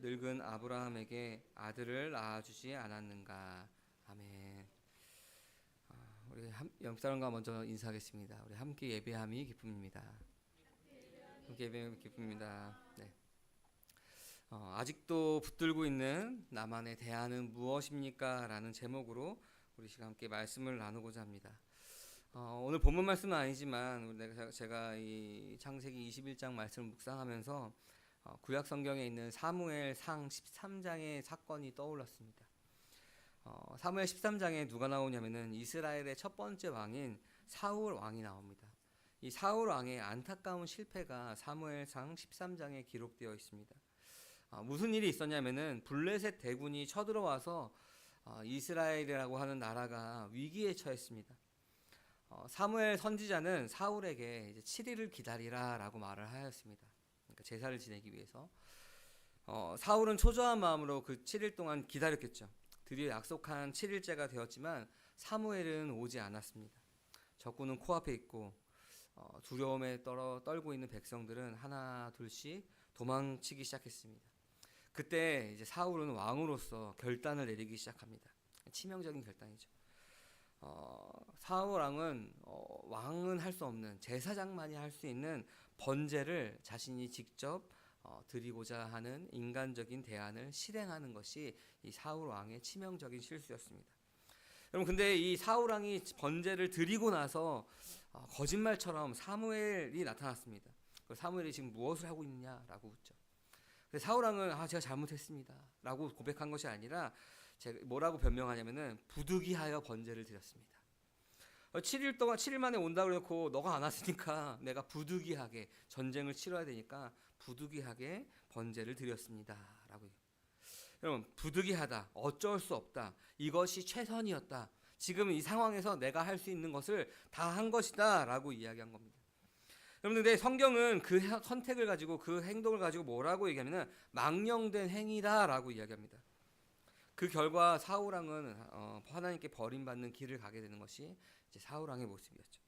늙은 아브라함에게 아들을 낳아주지 않았는가. 아멘. 우리 옆사람과 먼저 인사하겠습니다. 우리 함께 예배함이 기쁨입니다. 함께 예배함이 기쁨입니다. 네. 아직도 붙들고 있는 나만의 대안은 무엇입니까? 라는 제목으로 우리 시간 함께 말씀을 나누고자 합니다. 오늘 본문 말씀은 아니지만 제가 이 창세기 21장 말씀을 묵상하면서 구약 성경에 있는 사무엘상 13장의 사건이 떠올랐습니다. 사무엘 13장에 누가 나오냐면은 이스라엘의 첫 번째 왕인 사울 왕이 나옵니다. 이 사울 왕의 안타까운 실패가 사무엘상 13장에 기록되어 있습니다. 무슨 일이 있었냐면은 블레셋 대군이 쳐들어와서 이스라엘이라고 하는 나라가 위기에 처했습니다. 사무엘 선지자는 사울에게 이제 7일을 기다리라라고 말을 하였습니다. 그러니까 제사를 지내기 위해서. 사울은 초조한 마음으로 그 7일 동안 기다렸겠죠. 드디어 약속한 7일째가 되었지만 사무엘은 오지 않았습니다. 적군은 코앞에 있고 두려움에 떨고 있는 백성들은 하나 둘씩 도망치기 시작했습니다. 그때 이제 사울은 왕으로서 결단을 내리기 시작합니다. 치명적인 결단이죠. 사울 왕은 왕은 할 수 없는 제사장만이 할 수 있는 번제를 자신이 직접 드리고자 하는 인간적인 대안을 실행하는 것이 이 사울 왕의 치명적인 실수였습니다. 여러분, 근데 이 사울 왕이 번제를 드리고 나서 거짓말처럼 사무엘이 나타났습니다. 사무엘이 지금 무엇을 하고 있느냐라고 묻죠. 근데 사울 왕은 제가 잘못했습니다 라고 고백한 것이 아니라 제가 뭐라고 변명하냐면은 부득이하여 번제를 드렸습니다. 7일 만에 온다고 그래놓고 너가 안 왔으니까 내가 부득이하게 전쟁을 치러야 되니까 부득이하게 번제를 드렸습니다 라고. 여러분, 부득이하다, 어쩔 수 없다, 이것이 최선이었다, 지금 이 상황에서 내가 할 수 있는 것을 다 한 것이다 라고 이야기한 겁니다. 여러분들, 근데 성경은 그 선택을 가지고 그 행동을 가지고 뭐라고 얘기하면은 망령된 행위다 라고 이야기합니다. 그 결과 사울 왕은 하나님께 버림받는 길을 가게 되는 것이 이제 사울 왕의 모습이었죠.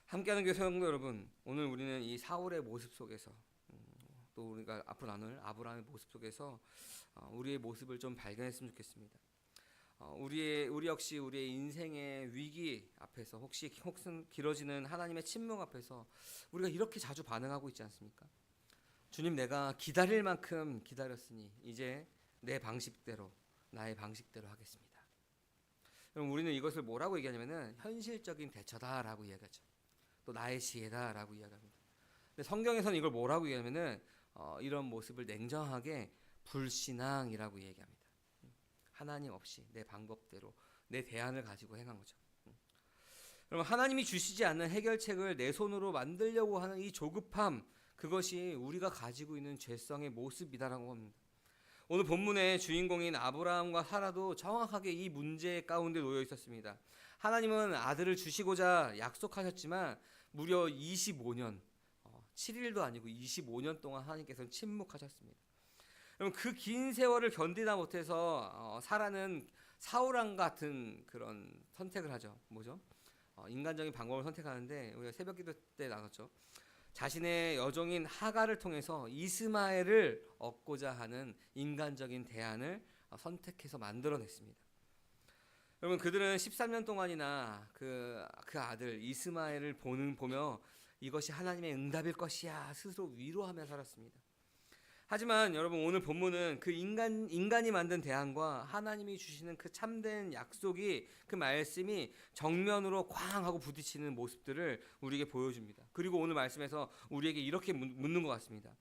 함께하는 교회 성도 여러분, 오늘 우리는 이 사울의 모습 속에서 또 우리가 앞으로 나눌 아브라함의 모습 속에서 우리의 모습을 좀 발견했으면 좋겠습니다. 우리 역시 우리의 인생의 위기 앞에서 혹시 길어지는 하나님의 침묵 앞에서 우리가 이렇게 자주 반응하고 있지 않습니까? 주님, 내가 기다릴 만큼 기다렸으니 이제 내 방식대로, 나의 방식대로 하겠습니다. 그럼 우리는 이것을 뭐라고 얘기하냐면은 현실적인 대처다라고 이야기하죠. 또 나의 지혜다라고 이야기합니다. 근데 성경에서는 이걸 뭐라고 얘기하냐면은 이런 모습을 냉정하게 불신앙이라고 얘기합니다. 하나님 없이 내 방법대로 내 대안을 가지고 행한 거죠. 여러분, 하나님이 주시지 않는 해결책을 내 손으로 만들려고 하는 이 조급함, 그것이 우리가 가지고 있는 죄성의 모습이다라고 합니다. 오늘 본문의 주인공인 아브라함과 사라도 정확하게 이 문제 가운데 놓여 있었습니다. 하나님은 아들을 주시고자 약속하셨지만 무려 25년, 7일도 아니고 25년 동안 하나님께서는 침묵하셨습니다. 여러분, 그 긴 세월을 견디다 못해서 사라는 사울왕 같은 그런 선택을 하죠. 뭐죠? 인간적인 방법을 선택하는데 우리가 새벽기도 때 나눴죠. 자신의 여종인 하갈을 통해서 이스마엘을 얻고자 하는 인간적인 대안을 선택해서 만들어냈습니다. 여러분, 그들은 13년 동안이나 그 아들 이스마엘을 보며 이것이 하나님의 응답일 것이야 스스로 위로하며 살았습니다. 하지만 여러분, 오늘 본문은 그 인간이 만든 대안과 하나님이 주시는 그 참된 약속이, 그 말씀이 정면으로 쾅 하고 부딪히는 모습들을 우리에게 보여줍니다. 그리고 오늘 말씀에서 우리에게 이렇게 묻는 것 같습니다.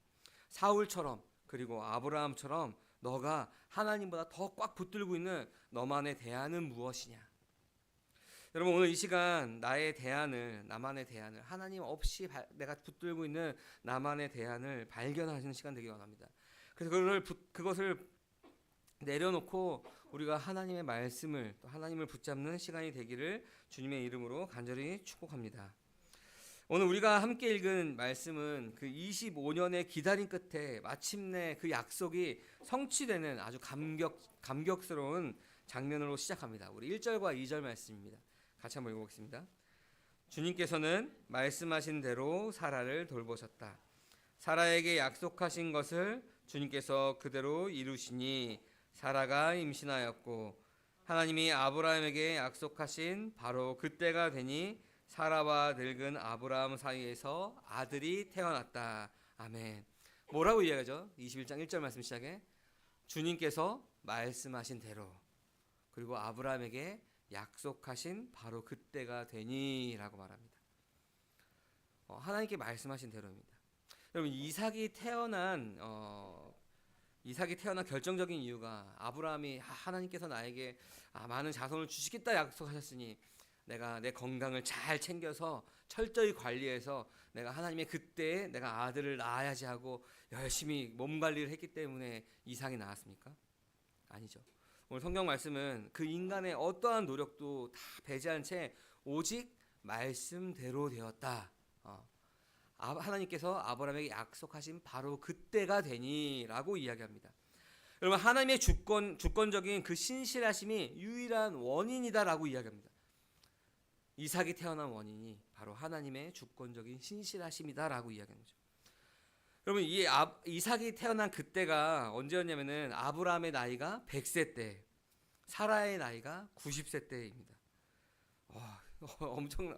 사울처럼 그리고 아브라함처럼 너가 하나님보다 더 꽉 붙들고 있는 너만의 대안은 무엇이냐? 여러분, 오늘 이 시간 나만의 대안을 하나님 없이 내가 붙들고 있는 나만의 대안을 발견하시는 시간 되기 원합니다. 그래서 그것을 내려놓고 우리가 하나님의 말씀을, 또 하나님을 붙잡는 시간이 되기를 주님의 이름으로 간절히 축복합니다. 오늘 우리가 함께 읽은 말씀은 그 25년의 기다림 끝에 마침내 그 약속이 성취되는 아주 감격스러운 장면으로 시작합니다. 우리 1절과 2절 말씀입니다. 같이 한번 읽어보겠습니다. 주님께서는 말씀하신 대로 사라를 돌보셨다. 사라에게 약속하신 것을 주님께서 그대로 이루시니 사라가 임신하였고 하나님이 아브라함에게 약속하신 바로 그때가 되니 사라와 늙은 아브라함 사이에서 아들이 태어났다. 아멘. 뭐라고 이야기하죠? 21장 1절 말씀 시작에 주님께서 말씀하신 대로, 그리고 아브라함에게 약속하신 바로 그때가 되니라고 말합니다. 하나님께 말씀하신 대로입니다. 여러분, 이삭이 태어난 결정적인 이유가 하나님께서 나에게 많은 자손을 주시겠다 약속하셨으니 내가 내 건강을 잘 챙겨서 철저히 관리해서 내가 하나님의 그때에 내가 아들을 낳아야지 하고 열심히 몸 관리를 했기 때문에 이삭이 나왔습니까? 아니죠. 오늘 성경 말씀은 그 인간의 어떠한 노력도 다 배제한 채 오직 말씀대로 되었다. 하나님께서 아브라함에게 약속하신 바로 그때가 되니라고 이야기합니다. 여러분, 하나님의 주권적인 그 신실하심이 유일한 원인이다라고 이야기합니다. 이삭이 태어난 원인이 바로 하나님의 주권적인 신실하심이다라고 이야기하는 거죠. 여러분, 이삭이 태어난 그때가 언제였냐면은 아브라함의 나이가 100세 때, 사라의 나이가 90세 때입니다.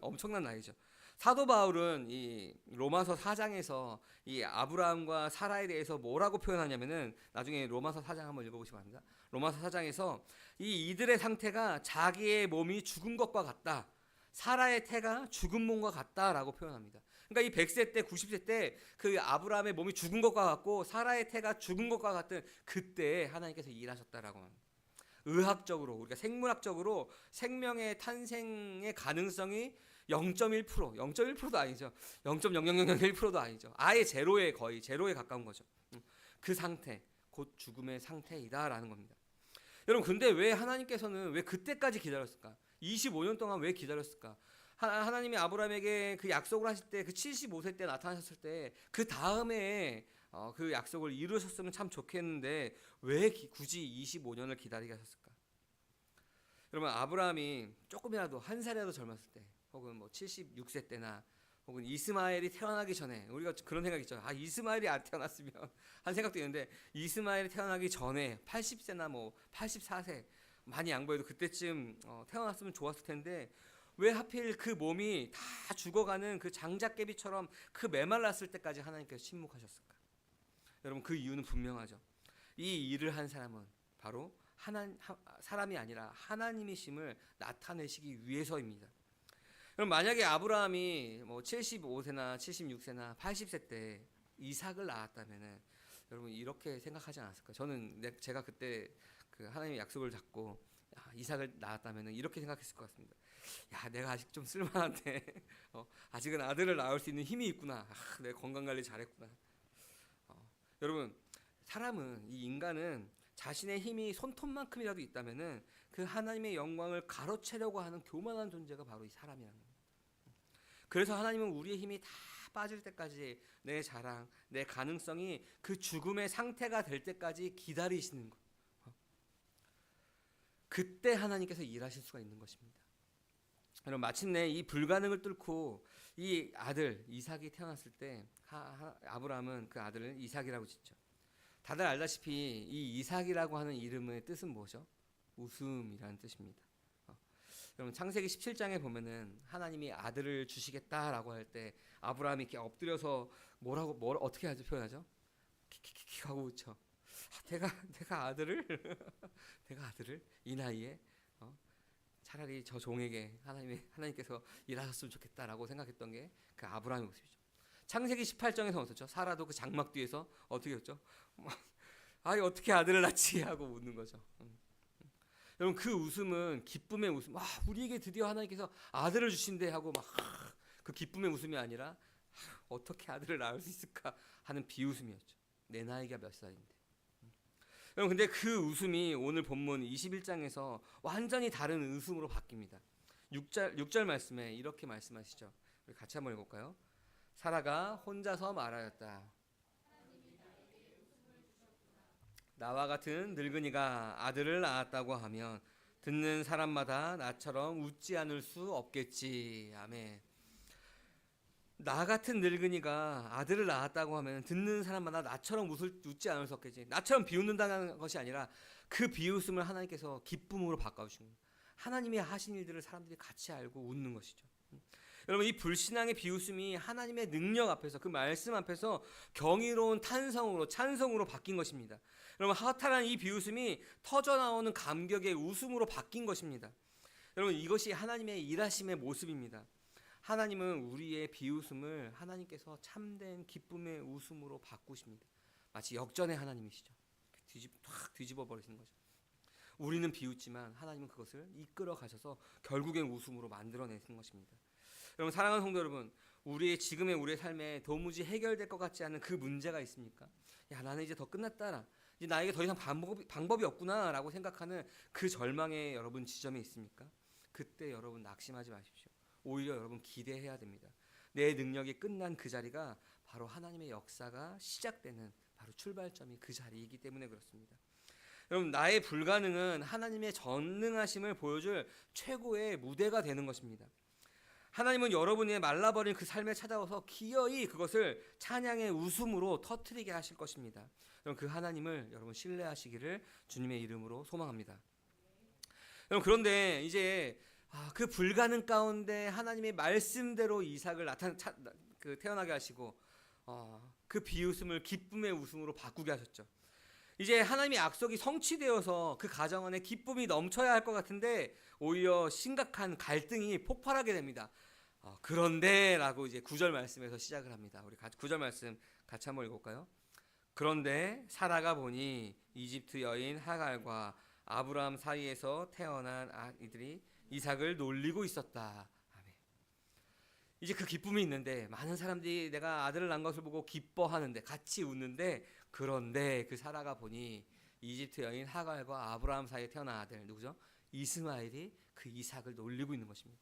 엄청난 나이죠. 사도 바울은 이 로마서 4장에서 이 아브라함과 사라에 대해서 뭐라고 표현하냐면은, 나중에 로마서 4장 한번 읽어보시면 합니다. 로마서 4장에서 이들의 상태가 자기의 몸이 죽은 것과 같다, 사라의 태가 죽은 몸과 같다라고 표현합니다. 그러니까 이 100세 때, 90세 때 그 아브라함의 몸이 죽은 것과 같고 사라의 태가 죽은 것과 같은 그때에 하나님께서 일하셨다라고 합니다. 의학적으로, 우리가 생물학적으로 생명의 탄생의 가능성이 0.1%도 아니죠. 0.00001%도 아니죠. 아예 거의 제로에 가까운 거죠. 그 상태, 곧 죽음의 상태이다라는 겁니다. 여러분, 근데 왜 하나님께서는 왜 그때까지 기다렸을까? 25년 동안 왜 기다렸을까? 하나님이 아브라함에게 그 약속을 하실 때, 그 75세 때 나타나셨을 때 그 다음에 그 약속을 이루셨으면 참 좋겠는데 왜 굳이 25년을 기다리게 하셨을까? 여러분, 아브라함이 조금이라도 한 살이라도 젊었을 때, 혹은 뭐 76세 때나 혹은 이스마엘이 태어나기 전에, 우리가 그런 생각이 있죠. 이스마엘이 안 태어났으면 한 생각도 있는데, 이스마엘이 태어나기 전에 80세나 뭐 84세 많이 양보해도 그때쯤 태어났으면 좋았을 텐데 왜 하필 그 몸이 다 죽어가는 그 장작개비처럼 그 메말랐을 때까지 하나님께서 침묵하셨을까? 여러분, 그 이유는 분명하죠. 이 일을 한 사람은 바로 사람이 아니라 하나님이심을 나타내시기 위해서입니다. 그럼 만약에 아브라함이 뭐 75세나 76세나 80세 때 이삭을 낳았다면은 여러분 이렇게 생각하지 않았을까요? 제가 그때 그 하나님의 약속을 잡고 이삭을 낳았다면은 이렇게 생각했을 것 같습니다. 내가 아직 좀 쓸만한데 아직은 아들을 낳을 수 있는 힘이 있구나. 내 건강 관리 잘했구나. 여러분, 이 인간은 자신의 힘이 손톱만큼이라도 있다면은 그 하나님의 영광을 가로채려고 하는 교만한 존재가 바로 이 사람이라는 겁니다. 그래서 하나님은 우리의 힘이 다 빠질 때까지 내 자랑, 내 가능성이 그 죽음의 상태가 될 때까지 기다리시는 것. 그때 하나님께서 일하실 수가 있는 것입니다. 여러분, 마침내 이 불가능을 뚫고 이 아들 이삭이 태어났을 때 아브라함은 그 아들을 이삭이라고 짓죠. 다들 알다시피 이 이삭이라고 하는 이름의 뜻은 뭐죠? 웃음이라는 뜻입니다. 여러분, 창세기 17장에 보면은 하나님이 아들을 주시겠다라고 할 때 아브라함이 이렇게 엎드려서 어떻게 표현하죠? 킥킥킥 하고 웃죠. 내가 아들을 이 나이에 차라리 저 종에게 하나님께서 일하셨으면 좋겠다라고 생각했던 게 그 아브라함의 모습이죠. 창세기 18장에서 어떻죠? 사라도 그 장막 뒤에서 어떻게 했죠? 어떻게 아들을 낳지 하고 웃는 거죠. 여러분, 그 웃음은 기쁨의 웃음. 우리에게 드디어 하나님께서 아들을 주신대 하고 그 기쁨의 웃음이 아니라 어떻게 아들을 낳을 수 있을까 하는 비웃음이었죠. 내 나이가 몇 살인데. 여러분, 근데 그 웃음이 오늘 본문 21장에서 완전히 다른 웃음으로 바뀝니다. 6절 말씀에 이렇게 말씀하시죠. 우리 같이 한번 읽어볼까요? 사라가 혼자서 말하였다. 나와 같은 늙은이가 아들을 낳았다고 하면 듣는 사람마다 나처럼 웃지 않을 수 없겠지. 아멘. 나 같은 늙은이가 아들을 낳았다고 하면 듣는 사람마다 나처럼 웃지 않을 수 없겠지. 나처럼 비웃는다는 것이 아니라 그 비웃음을 하나님께서 기쁨으로 바꿔주신 거예요. 하나님이 하신 일들을 사람들이 같이 알고 웃는 것이죠. 여러분, 이 불신앙의 비웃음이 하나님의 능력 앞에서, 그 말씀 앞에서 경이로운 탄성으로, 찬성으로 바뀐 것입니다. 여러분, 허탈한 이 비웃음이 터져나오는 감격의 웃음으로 바뀐 것입니다. 여러분, 이것이 하나님의 일하심의 모습입니다. 하나님은 우리의 비웃음을 하나님께서 참된 기쁨의 웃음으로 바꾸십니다. 마치 역전의 하나님이시죠. 확 뒤집어 버리시는 거죠. 우리는 비웃지만 하나님은 그것을 이끌어 가셔서 결국엔 웃음으로 만들어내시는 것입니다. 여러분, 사랑하는 성도 여러분, 우리의 삶에 도무지 해결될 것 같지 않은 그 문제가 있습니까? 야, 나는 이제 더 끝났다. 이제 나에게 더 이상 방법이 없구나라고 생각하는 그 절망의 여러분 지점에 있습니까? 그때 여러분 낙심하지 마십시오. 오히려 여러분 기대해야 됩니다. 내 능력이 끝난 그 자리가 바로 하나님의 역사가 시작되는 바로 출발점이 그 자리이기 때문에 그렇습니다. 여러분, 나의 불가능은 하나님의 전능하심을 보여줄 최고의 무대가 되는 것입니다. 하나님은 여러분의 말라버린 그 삶에 찾아와서 기어이 그것을 찬양의 웃음으로 터뜨리게 하실 것입니다. 여러분, 그 하나님을 여러분 신뢰하시기를 주님의 이름으로 소망합니다. 여러분, 그런데 이제 그 불가능 가운데 하나님의 말씀대로 이삭을 태어나게 하시고 그 비웃음을 기쁨의 웃음으로 바꾸게 하셨죠. 이제 하나님의 약속이 성취되어서 그 가정 안에 기쁨이 넘쳐야 할 것 같은데 오히려 심각한 갈등이 폭발하게 됩니다. 그런데 라고 이제 9절 말씀에서 시작을 합니다. 우리 9절 말씀 같이 한번 읽어볼까요? 그런데 사라가 보니 이집트 여인 하갈과 아브라함 사이에서 태어난 아이들이 이삭을 놀리고 있었다. 아멘. 이제 그 기쁨이 있는데 많은 사람들이 내가 아들을 낳은 것을 보고 기뻐하는데 같이 웃는데, 그런데 그 사라가 보니 이집트 여인 하갈과 아브라함 사이에 태어난 아들 누구죠? 이스마엘이 그 이삭을 놀리고 있는 것입니다.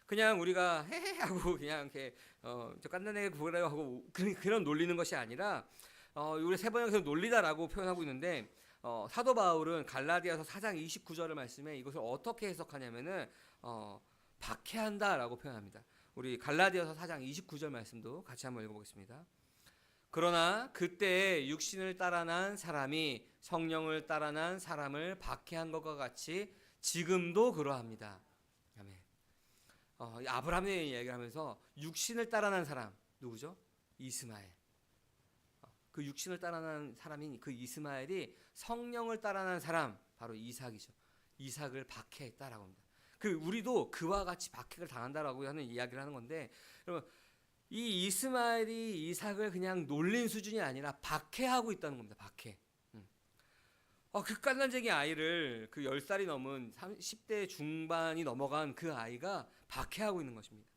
그냥 우리가 헤헤 하고 그냥 이렇게 저 깐난애가 구하라고 하고 그런 놀리는 것이 아니라 우리 세 번역에서 놀리다라고 표현하고 있는데 사도 바울은 갈라디아서 4장 29절의 말씀에 이것을 어떻게 해석하냐면은 박해한다라고 표현합니다. 우리 갈라디아서 4장 29절 말씀도 같이 한번 읽어보겠습니다. 그러나 그때 육신을 따라 난 사람이 성령을 따라 난 사람을 박해한 것과 같이 지금도 그러합니다. 아멘. 아브라함의 이야기를 하면서 육신을 따라 난 사람 누구죠? 이스마엘. 그 육신을 따라 난 사람인 그 이스마엘이 성령을 따라 난 사람 바로 이삭이죠. 이삭을 박해했다라고 합니다. 우리도 그와 같이 박해를 당한다라고 하는 이야기를 하는 건데, 여러분, 이 이스마엘이 이삭을 그냥 놀린 수준이 아니라 박해하고 있다는 겁니다. 박해. 그 깐난쟁이 아이를 그 10살이 넘은 10대 중반이 넘어간 그 아이가 박해하고 있는 것입니다.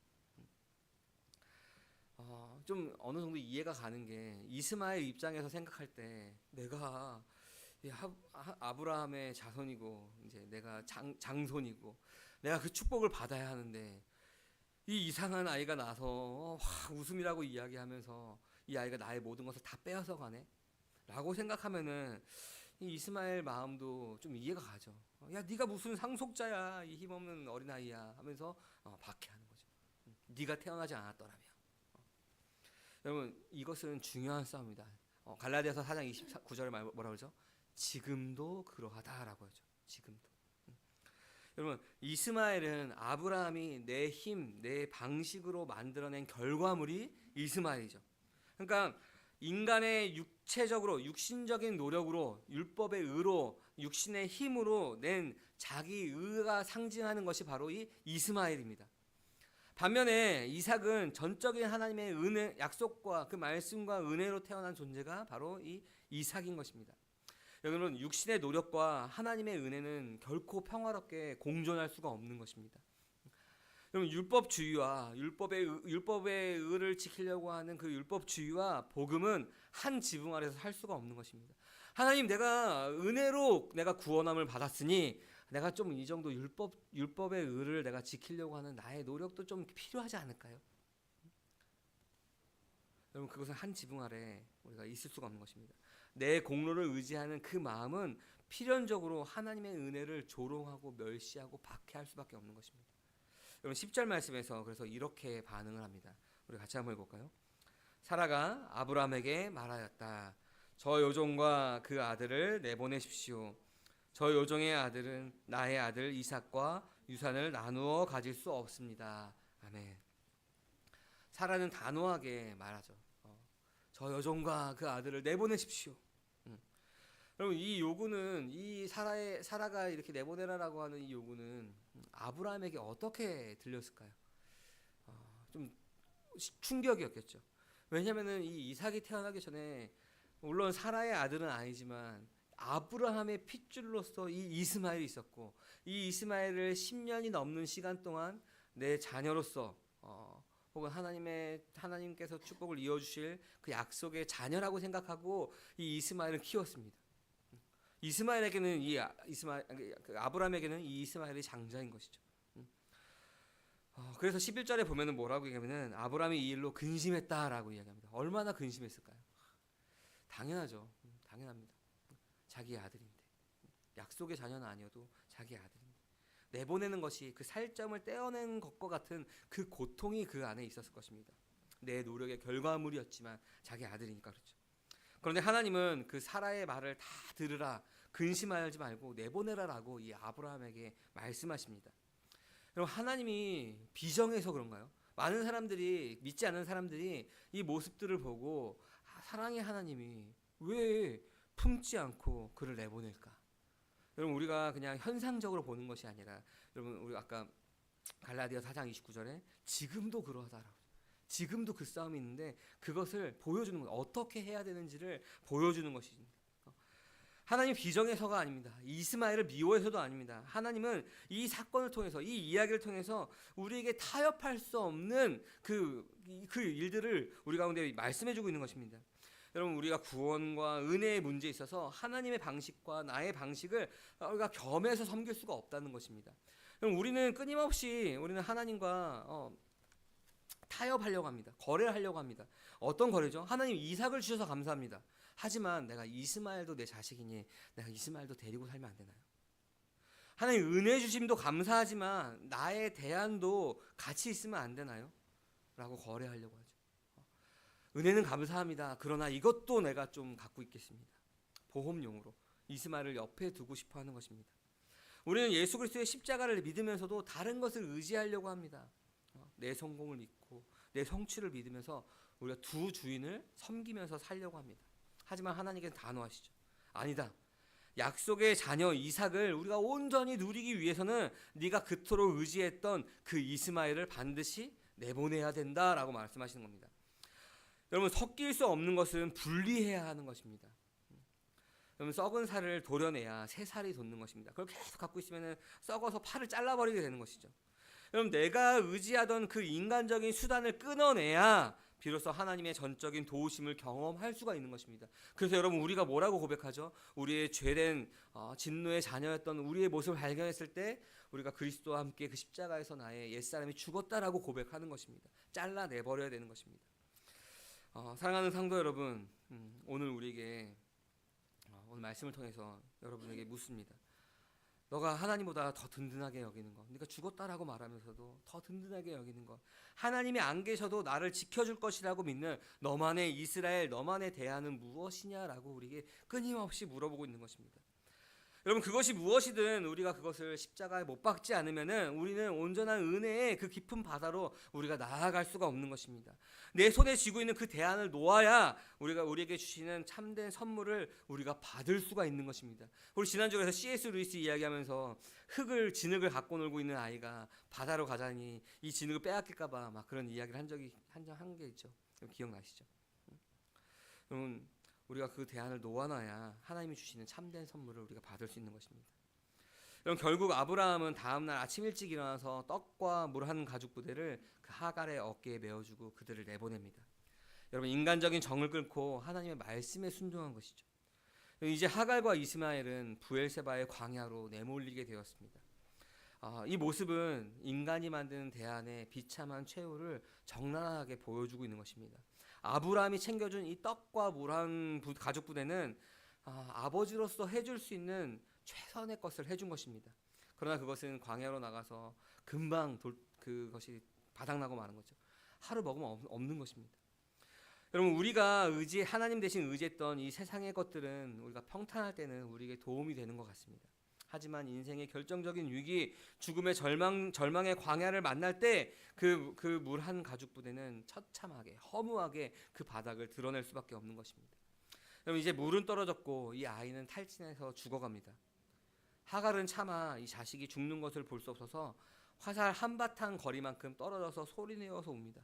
좀 어느 정도 이해가 가는 게, 이스마엘 입장에서 생각할 때 내가 아브라함의 자손이고 이제 내가 장손이고 내가 그 축복을 받아야 하는데 이 이상한 아이가 나서 웃음이라고 이야기하면서 이 아이가 나의 모든 것을 다 빼앗아 가네 라고 생각하면은 이 이스마엘 마음도 좀 이해가 가죠. 야, 네가 무슨 상속자야, 이 힘없는 어린아이야 하면서 박해하는 거죠. 네가 태어나지 않았더라면. 여러분, 이것은 중요한 싸움이다. 갈라디아서 4장 29절에 뭐라고 그러죠? 지금도 그러하다라고 하죠. 지금도. 여러분, 이스마엘은 아브라함이 내 힘, 내 방식으로 만들어낸 결과물이 이스마엘이죠. 그러니까 인간의 육신적인 노력으로, 율법의 의로, 육신의 힘으로 낸 자기 의가 상징하는 것이 바로 이 이스마엘입니다. 반면에 이삭은 전적인 하나님의 은혜, 약속과 그 말씀과 은혜로 태어난 존재가 바로 이 이삭인 것입니다. 여러분, 육신의 노력과 하나님의 은혜는 결코 평화롭게 공존할 수가 없는 것입니다. 여러분, 율법주의와 율법의 의를 지키려고 하는 그 율법주의와 복음은 한 지붕 아래서 살 수가 없는 것입니다. 하나님, 내가 은혜로 내가 구원함을 받았으니 내가 좀 이 정도 율법의 의를 내가 지키려고 하는 나의 노력도 좀 필요하지 않을까요? 여러분, 그것은 한 지붕 아래 우리가 있을 수가 없는 것입니다. 내 공로를 의지하는 그 마음은 필연적으로 하나님의 은혜를 조롱하고 멸시하고 박해할 수밖에 없는 것입니다. 여러분, 10절 말씀에서 그래서 이렇게 반응을 합니다. 우리 같이 한번 읽어볼까요? 사라가 아브라함에게 말하였다. 저 여종과 그 아들을 내보내십시오. 저 여종의 아들은 나의 아들 이삭과 유산을 나누어 가질 수 없습니다. 아멘. 사라는 단호하게 말하죠. 저 여종과 그 아들을 내보내십시오. 여러분, 이 요구는, 이 사라가 이렇게 내보내라라고 하는 이 요구는 아브라함에게 어떻게 들렸을까요? 좀 충격이었겠죠. 왜냐하면은 이 이삭이 태어나기 전에, 물론 사라의 아들은 아니지만 아브라함의 핏줄로서 이 이스마엘이 있었고, 이 이스마엘을 10년이 넘는 시간 동안 내 자녀로서 혹은 하나님께서 축복을 이어주실 그 약속의 자녀라고 생각하고 이 이스마엘을 키웠습니다. 이스마엘에게는 아브라함에게는 이 이스마엘이 장자인 것이죠. 그래서 11절에 보면은 뭐라고 얘기하면은 아브라함이 이 일로 근심했다라고 이야기합니다. 얼마나 근심했을까요? 당연하죠. 당연합니다. 자기의 아들인데, 약속의 자녀는 아니어도 자기의 아들인데 내보내는 것이 그 살점을 떼어낸 것과 같은 그 고통이 그 안에 있었을 것입니다. 내 노력의 결과물이었지만 자기 아들이니까 그렇죠. 그런데 하나님은 그 사라의 말을 다 들으라, 근심하지 말고 내보내라라고 이 아브라함에게 말씀하십니다. 여러분, 하나님이 비정해서 그런가요? 많은 사람들이, 믿지 않는 사람들이 이 모습들을 보고 사랑의 하나님이 왜 품지 않고 그를 내보낼까? 여러분, 우리가 그냥 현상적으로 보는 것이 아니라, 여러분, 우리 아까 갈라디아 4장 29절에 지금도 그러하다라고, 지금도 그 싸움이 있는데 그것을 보여주는 것, 어떻게 해야 되는지를 보여주는 것입니다. 하나님 비정해서가 아닙니다. 이스마엘을 미워해서도 아닙니다. 하나님은 이 사건을 통해서, 이 이야기를 통해서 우리에게 타협할 수 없는 그 일들을 우리 가운데 말씀해주고 있는 것입니다. 여러분, 우리가 구원과 은혜의 문제에 있어서 하나님의 방식과 나의 방식을 우리가 겸해서 섬길 수가 없다는 것입니다. 여러분, 우리는 하나님과 타협하려고 합니다. 거래를 하려고 합니다. 어떤 거래죠? 하나님 이삭을 주셔서 감사합니다. 하지만 내가 이스마엘도 내 자식이니 내가 이스마엘도 데리고 살면 안 되나요? 하나님 은혜 주심도 감사하지만 나의 대안도 같이 있으면 안 되나요? 라고 거래하려고 하죠. 은혜는 감사합니다. 그러나 이것도 내가 좀 갖고 있겠습니다. 보험용으로 이스마엘을 옆에 두고 싶어 하는 것입니다. 우리는 예수 그리스도의 십자가를 믿으면서도 다른 것을 의지하려고 합니다. 내 성공을 믿고 내 성취를 믿으면서 우리가 두 주인을 섬기면서 살려고 합니다. 하지만 하나님께서 단호하시죠. 아니다. 약속의 자녀 이삭을 우리가 온전히 누리기 위해서는 네가 그토록 의지했던 그 이스마엘을 반드시 내보내야 된다라고 말씀하시는 겁니다. 여러분, 섞일 수 없는 것은 분리해야 하는 것입니다. 여러분, 썩은 살을 도려내야 새 살이 돋는 것입니다. 그걸 계속 갖고 있으면 썩어서 팔을 잘라버리게 되는 것이죠. 여러분, 내가 의지하던 그 인간적인 수단을 끊어내야 비로소 하나님의 전적인 도우심을 경험할 수가 있는 것입니다. 그래서 여러분, 우리가 뭐라고 고백하죠? 우리의 죄된 진노의 자녀였던 우리의 모습을 발견했을 때 우리가 그리스도와 함께 그 십자가에서 나의 옛사람이 죽었다라고 고백하는 것입니다. 잘라내버려야 되는 것입니다. 사랑하는 상도 여러분, 오늘 우리에게 오늘 말씀을 통해서 여러분에게 묻습니다. 너가 하나님보다 더 든든하게 여기는 것, 네가 죽었다라고 말하면서도 더 든든하게 여기는 것, 하나님이 안 계셔도 나를 지켜줄 것이라고 믿는 너만의 이스라엘, 너만의 대안은 무엇이냐라고 우리에게 끊임없이 물어보고 있는 것입니다. 여러분, 그것이 무엇이든 우리가 그것을 십자가에 못 박지 않으면은 우리는 온전한 은혜의 그 깊은 바다로 우리가 나아갈 수가 없는 것입니다. 내 손에 쥐고 있는 그 대안을 놓아야 우리에게 주시는 참된 선물을 우리가 받을 수가 있는 것입니다. 우리 지난주에 그래서 C.S. 루이스 이야기하면서 진흙을 갖고 놀고 있는 아이가 바다로 가자니 이 진흙을 빼앗길까봐 막 그런 이야기를 한 게 있죠. 기억나시죠? 여러분, 우리가 그 대안을 놓아놔야 하나님이 주시는 참된 선물을 우리가 받을 수 있는 것입니다. 여러분, 결국 아브라함은 다음날 아침 일찍 일어나서 떡과 물 한 가죽 부대를 그 하갈의 어깨에 메어주고 그들을 내보냅니다. 여러분, 인간적인 정을 끊고 하나님의 말씀에 순종한 것이죠. 이제 하갈과 이스마엘은 브엘세바의 광야로 내몰리게 되었습니다. 이 모습은 인간이 만드는 대안의 비참한 최후를 적나라하게 보여주고 있는 것입니다. 아브라함이 챙겨준 이 떡과 물 한 가죽 부대는 아버지로서 해줄 수 있는 최선의 것을 해준 것입니다. 그러나 그것은 광야로 나가서 금방 그것이 바닥나고 마는 거죠. 하루 먹으면 없는 것입니다. 여러분, 우리가 하나님 대신 의지했던 이 세상의 것들은 우리가 평탄할 때는 우리에게 도움이 되는 것 같습니다. 하지만 인생의 결정적인 위기, 죽음의 절망의 광야를 만날 때 그 물 한 가죽 부대는 처참하게 허무하게 그 바닥을 드러낼 수밖에 없는 것입니다. 여러분, 이제 물은 떨어졌고 이 아이는 탈진해서 죽어갑니다. 하갈은 차마 이 자식이 죽는 것을 볼 수 없어서 화살 한바탕 거리만큼 떨어져서 소리내어서 웁니다.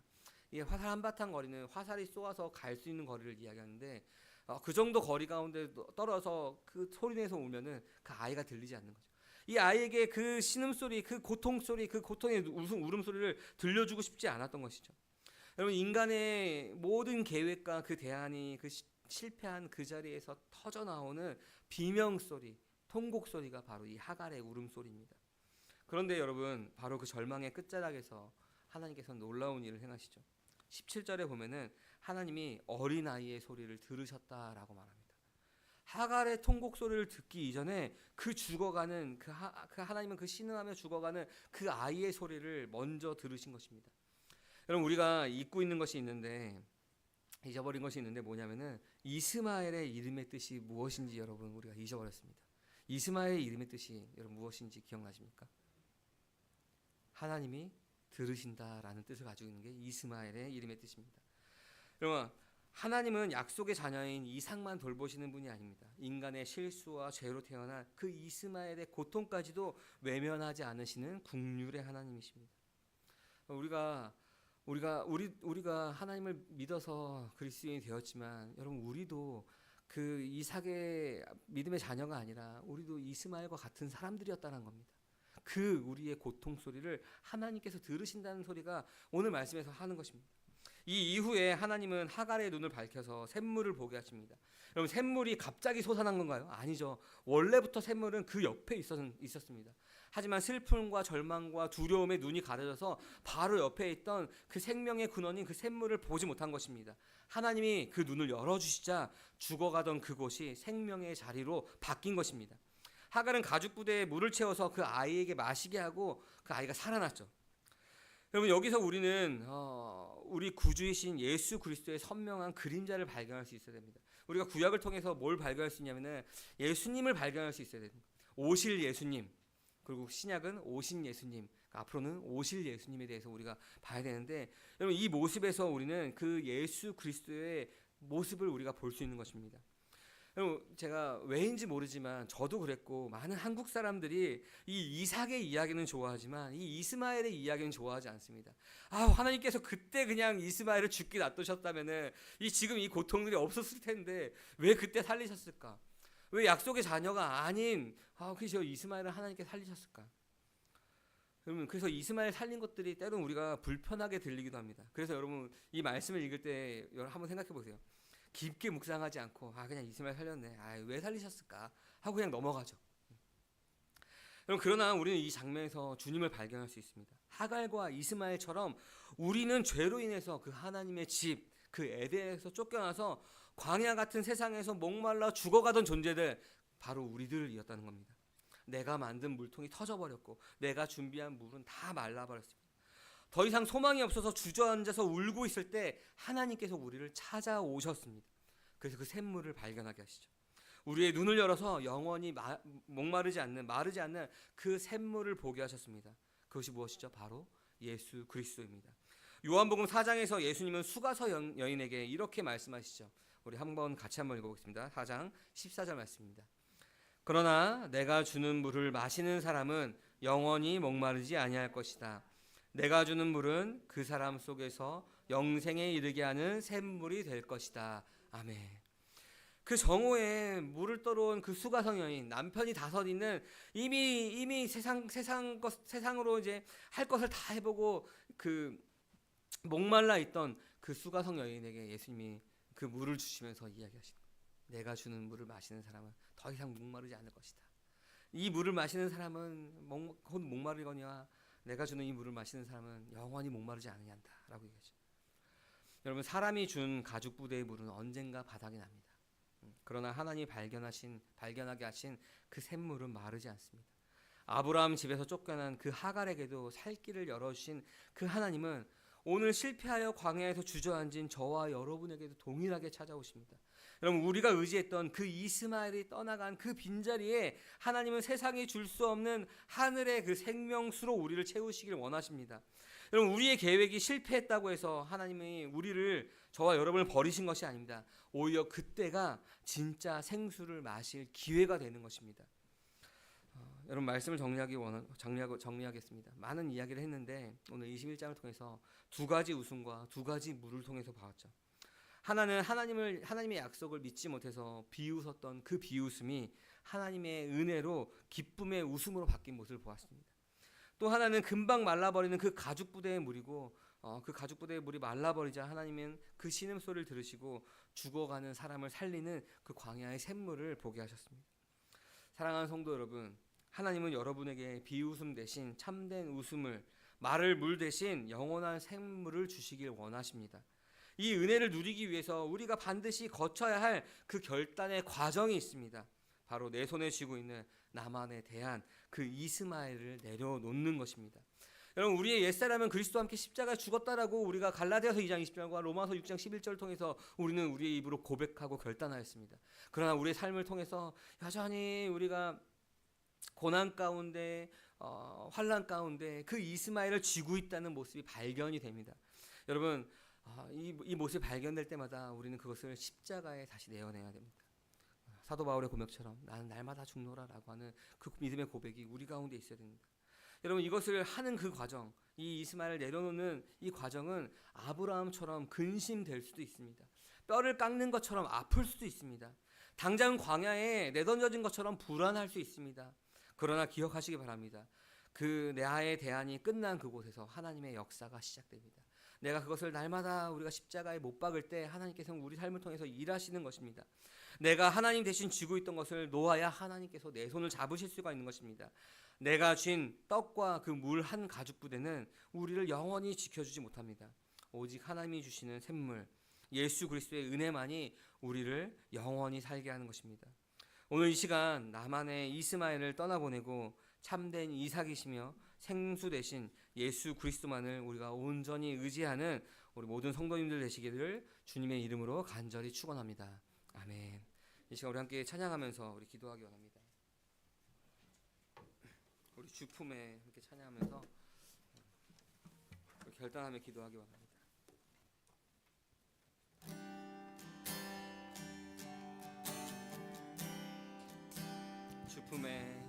이 화살 한바탕 거리는 화살이 쏘아서 갈 수 있는 거리를 이야기하는데 그 정도 거리 가운데 떨어져서 그 소리내서 울면은 그 아이가 들리지 않는 거죠. 이 아이에게 그 신음소리, 그 고통소리, 그 고통의 울음소리를 들려주고 싶지 않았던 것이죠. 여러분, 인간의 모든 계획과 그 대안이 실패한 그 자리에서 터져 나오는 비명소리, 통곡소리가 바로 이 하갈의 울음소리입니다. 그런데 여러분, 바로 그 절망의 끝자락에서 하나님께서 놀라운 일을 행하시죠. 17절에 보면은 하나님이 어린아이의 소리를 들으셨다라고 말합니다. 하갈의 통곡 소리를 듣기 이전에 그 죽어가는 하나님은 그 신음하며 죽어가는 그 아이의 소리를 먼저 들으신 것입니다. 여러분, 우리가 잊고 있는 것이 있는데, 잊어버린 것이 있는데 뭐냐면은 이스마엘의 이름의 뜻이 무엇인지 여러분 우리가 잊어버렸습니다. 이스마엘의 이름의 뜻이 여러분 무엇인지 기억나십니까? 하나님이 들으신다라는 뜻을 가지고 있는 게 이스마엘의 이름의 뜻입니다. 여러분, 하나님은 약속의 자녀인 이삭만 돌보시는 분이 아닙니다. 인간의 실수와 죄로 태어난 그 이스마엘의 고통까지도 외면하지 않으시는 긍휼의 하나님이십니다. 우리가 하나님을 믿어서 그리스도인이 되었지만 여러분, 우리도 그 이삭의 믿음의 자녀가 아니라 우리도 이스마엘과 같은 사람들이었다는 겁니다. 그 우리의 고통 소리를 하나님께서 들으신다는 소리가 오늘 말씀에서 하는 것입니다. 이 이후에 하나님은 하갈의 눈을 밝혀서 샘물을 보게 하십니다. 여러분, 샘물이 갑자기 솟아난 건가요? 아니죠. 원래부터 샘물은 그 옆에 있었습니다. 하지만 슬픔과 절망과 두려움에 눈이 가려져서 바로 옆에 있던 그 생명의 근원인 그 샘물을 보지 못한 것입니다. 하나님이 그 눈을 열어주시자 죽어가던 그곳이 생명의 자리로 바뀐 것입니다. 하갈은 가죽 부대에 물을 채워서 그 아이에게 마시게 하고 그 아이가 살아났죠. 여러분, 여기서 우리는 우리 구주이신 예수 그리스도의 선명한 그림자를 발견할 수 있어야 됩니다. 우리가 구약을 통해서 뭘 발견할 수 있냐면은 예수님을 발견할 수 있어야 됩니다. 오실 예수님, 그리고 신약은 오신 예수님, 앞으로는 오실 예수님에 대해서 우리가 봐야 되는데, 여러분, 이 모습에서 우리는 그 예수 그리스도의 모습을 우리가 볼 수 있는 것입니다. 여러분, 제가 왜인지 모르지만 저도 그랬고 많은 한국 사람들이 이 이삭의 이야기는 좋아하지만 이 이스마엘의 이야기는 좋아하지 않습니다. 하나님께서 그때 그냥 이스마엘을 죽게 놔두셨다면은 지금 이 고통들이 없었을 텐데 왜 그때 살리셨을까? 왜 약속의 자녀가 아닌 그래서 이스마엘을 하나님께 살리셨을까? 여러분, 그래서 이스마엘 살린 것들이 때로는 우리가 불편하게 들리기도 합니다. 그래서 여러분, 이 말씀을 읽을 때 한번 생각해 보세요. 깊게 묵상하지 않고 그냥 이스마엘 살렸네, 왜 살리셨을까 하고 그냥 넘어가죠. 여러분, 그러나 우리는 이 장면에서 주님을 발견할 수 있습니다. 하갈과 이스마엘처럼 우리는 죄로 인해서 그 하나님의 집, 그 에덴에서 쫓겨나서 광야 같은 세상에서 목말라 죽어가던 존재들, 바로 우리들이었다는 겁니다. 내가 만든 물통이 터져버렸고 내가 준비한 물은 다 말라버렸습니다. 더 이상 소망이 없어서 주저앉아서 울고 있을 때 하나님께서 우리를 찾아오셨습니다. 그래서 그 샘물을 발견하게 하시죠. 우리의 눈을 열어서 영원히 마르지 않는 그 샘물을 보게 하셨습니다. 그것이 무엇이죠? 바로 예수 그리스도입니다. 요한복음 4장에서 예수님은 수가서 여인에게 이렇게 말씀하시죠. 우리 같이 한번 읽어보겠습니다. 4장 14절 말씀입니다. 그러나 내가 주는 물을 마시는 사람은 영원히 목마르지 아니할 것이다. 내가 주는 물은 그 사람 속에서 영생에 이르게 하는 샘물이 될 것이다. 아멘. 그 정오에 물을 떠러온 그 수가성 여인, 남편이 5 있는 이미 세상으로 이제 할 것을 다 해보고 그 목말라 있던 그 수가성 여인에게 예수님이 그 물을 주시면서 이야기하시는 거예요. 내가 주는 물을 마시는 사람은 더 이상 목마르지 않을 것이다. 이 물을 마시는 사람은 곧 목마르거니와 내가 주는 이 물을 마시는 사람은 영원히 목마르지 않으리한다 라고 얘기하죠. 여러분, 사람이 준 가죽 부대의 물은 언젠가 바닥이 납니다. 그러나 하나님이 발견하게 하신 그 샘물은 마르지 않습니다. 아브라함 집에서 쫓겨난 그 하갈에게도 살 길을 열어주신 그 하나님은 오늘 실패하여 광야에서 주저앉은 저와 여러분에게도 동일하게 찾아오십니다. 여러분, 우리가 의지했던 그 이스마엘이 떠나간 그 빈자리에 하나님은 세상이 줄 수 없는 하늘의 그 생명수로 우리를 채우시길 원하십니다. 여러분, 우리의 계획이 실패했다고 해서 하나님이 우리를, 저와 여러분을 버리신 것이 아닙니다. 오히려 그때가 진짜 생수를 마실 기회가 되는 것입니다. 여러분, 말씀을 정리하겠습니다. 많은 이야기를 했는데 오늘 21장을 통해서 두 가지 웃음과 두 가지 물을 통해서 봤죠. 하나는 하나님의 약속을 믿지 못해서 비웃었던 그 비웃음이 하나님의 은혜로 기쁨의 웃음으로 바뀐 모습을 보았습니다. 또 하나는 금방 말라버리는 그 가죽부대의 물이고, 그 가죽부대의 물이 말라버리자 하나님은 그 신음소리를 들으시고 죽어가는 사람을 살리는 그 광야의 샘물을 보게 하셨습니다. 사랑하는 성도 여러분, 하나님은 여러분에게 비웃음 대신 참된 웃음을, 마를 물 대신 영원한 샘물을 주시길 원하십니다. 이 은혜를 누리기 위해서 우리가 반드시 거쳐야 할 그 결단의 과정이 있습니다. 바로 내 손에 쥐고 있는 나만에 대한 그 이스마엘을 내려놓는 것입니다. 여러분, 우리의 옛사람은 그리스도와 함께 십자가에 죽었다라고 우리가 갈라디아서 2장 20절과 로마서 6장 11절을 통해서 우리는 우리의 입으로 고백하고 결단하였습니다. 그러나 우리의 삶을 통해서 여전히 우리가 고난 가운데, 환난 가운데 그 이스마엘을 쥐고 있다는 모습이 발견이 됩니다. 여러분, 이 모습이 발견될 때마다 우리는 그것을 십자가에 다시 내어내야 됩니다. 사도 바울의 고백처럼 나는 날마다 죽노라라고 하는 그 믿음의 고백이 우리 가운데 있어야 됩니다. 여러분, 이것을 하는 그 과정, 이 이스마엘을 내려놓는 이 과정은 아브라함처럼 근심될 수도 있습니다. 뼈를 깎는 것처럼 아플 수도 있습니다. 당장 광야에 내던져진 것처럼 불안할 수 있습니다. 그러나 기억하시기 바랍니다. 그 나의 대안이 끝난 그곳에서 하나님의 역사가 시작됩니다. 내가 그것을 날마다 우리가 십자가에 못 박을 때 하나님께서는 우리 삶을 통해서 일하시는 것입니다. 내가 하나님 대신 쥐고 있던 것을 놓아야 하나님께서 내 손을 잡으실 수가 있는 것입니다. 내가 쥔 떡과 그 물 한 가죽 부대는 우리를 영원히 지켜주지 못합니다. 오직 하나님이 주시는 샘물, 예수 그리스도의 은혜만이 우리를 영원히 살게 하는 것입니다. 오늘 이 시간 나만의 이스마엘을 떠나보내고 참된 이삭이시며 생수 대신 예수 그리스도만을 우리가 온전히 의지하는 우리 모든 성도님들 되시기를 주님의 이름으로 간절히 축원합니다. 아멘. 이 시간 우리 함께 찬양하면서 우리 기도하기 원합니다. 우리 주품에 함께 찬양하면서 우리 결단하며 기도하기 원합니다. 주품에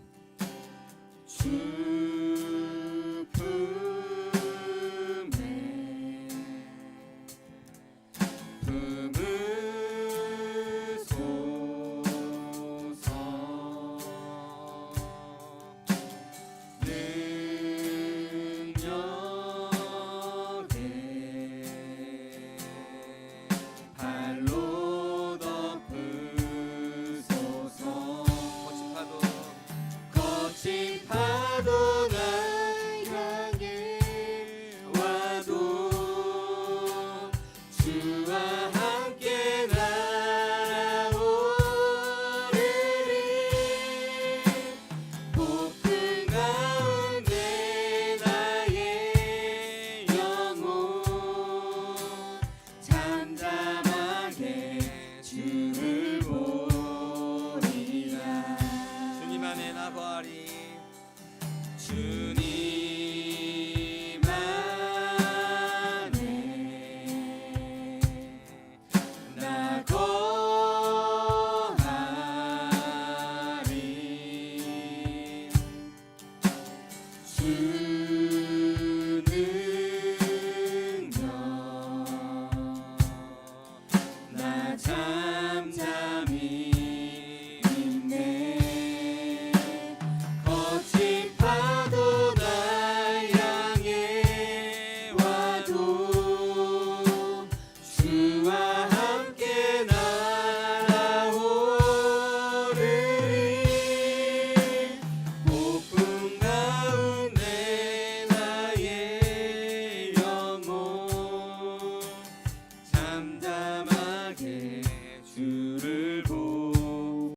나